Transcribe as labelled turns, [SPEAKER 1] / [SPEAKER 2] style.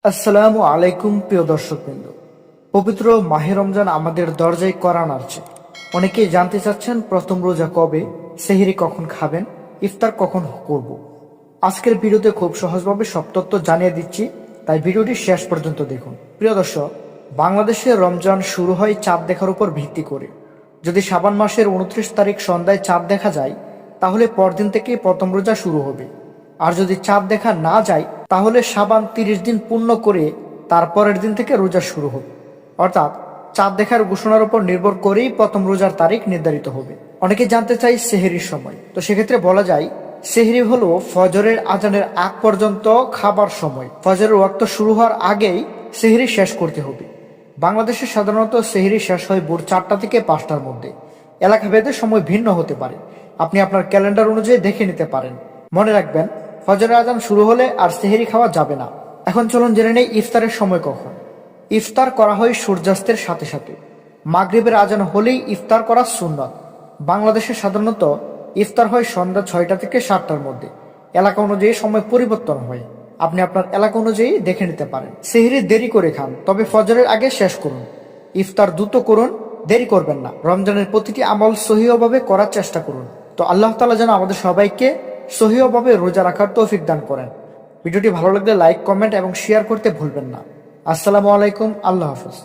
[SPEAKER 1] আসসালামু আলাইকুম প্রিয় দর্শকবৃন্দ। পবিত্র মাহে রমজান আমাদের দরজায় কড়া নাড়ছে। অনেকেই জানতে চাচ্ছেন প্রথম রোজা কবে, সেহরি কখন খাবেন, ইফতার কখন করব। আজকের ভিডিওতে খুব সহজভাবে সব তথ্য জানিয়ে দিচ্ছি, তাই ভিডিওটি শেষ পর্যন্ত দেখুন। প্রিয় দর্শক, বাংলাদেশে রমজান শুরু হয় চাঁদ দেখার উপর ভিত্তি করে। যদি শাবান মাসের 29 তারিখ সন্ধ্যায় চাঁদ দেখা যায়, তাহলে পরদিন থেকে প্রথম রোজা শুরু হবে। আর যদি চাঁদ দেখা না যায়, তাহলে শাবান 30 দিন পূর্ণ করে তারপরের দিন থেকে রোজা শুরু হবে। অর্থাৎ চাঁদ দেখার ঘোষণার উপর নির্ভর করেই প্রথম রোজার তারিখ নির্ধারিত হবে। অনেকে জানতে চাই সেহরির সময়, তো সেক্ষেত্রে বলা যায় সেহরি হলো ফজরের আজানের আগ পর্যন্ত খাবার সময়। ফজরের ওয়াক্ত শুরু হওয়ার আগেই সেহরি শেষ করতে হবে। বাংলাদেশে সাধারণত সেহরি শেষ হয় ভোর 4টা থেকে 5টার মধ্যে। এলাকা ভেদে সময় ভিন্ন হতে পারে, আপনি আপনার ক্যালেন্ডার অনুযায়ী দেখে নিতে পারেন। মনে রাখবেন, ফজরের আজান শুরু হলে আর সেহরি খাওয়া যাবে না। এখন চলুন জেনে নেই ইফতারের সময় কখন। ইফতার করা হয় সূর্যাস্তের সাথে সাথে। মাগরিবের আজান হলেই ইফতার করা সুন্নত। বাংলাদেশে সাধারণত ইফতার হয় সন্ধ্যা 6টা থেকে 7টার মধ্যে। এলাকা অনুযায়ী সময় পরিবর্তন হয়, আপনি আপনার এলাকা অনুযায়ী দেখে নিতে পারেন। সেহরি দেরি করে খান, তবে ফজরের আগে শেষ করুন। ইফতার দ্রুত করুন, দেরি করবেন না। রমজানের প্রতিটি আমল সহিহভাবে করার চেষ্টা করুন। তো আল্লাহ তাআলা যেন আমাদের সবাইকে সহিহভাবে রোজা রাখার তৌফিক দান করেন। ভিডিওটি ভালো লাগলে লাইক, কমেন্ট এবং শেয়ার করতে ভুলবেন না। আসসালামু আলাইকুম, আল্লাহ হাফেজ।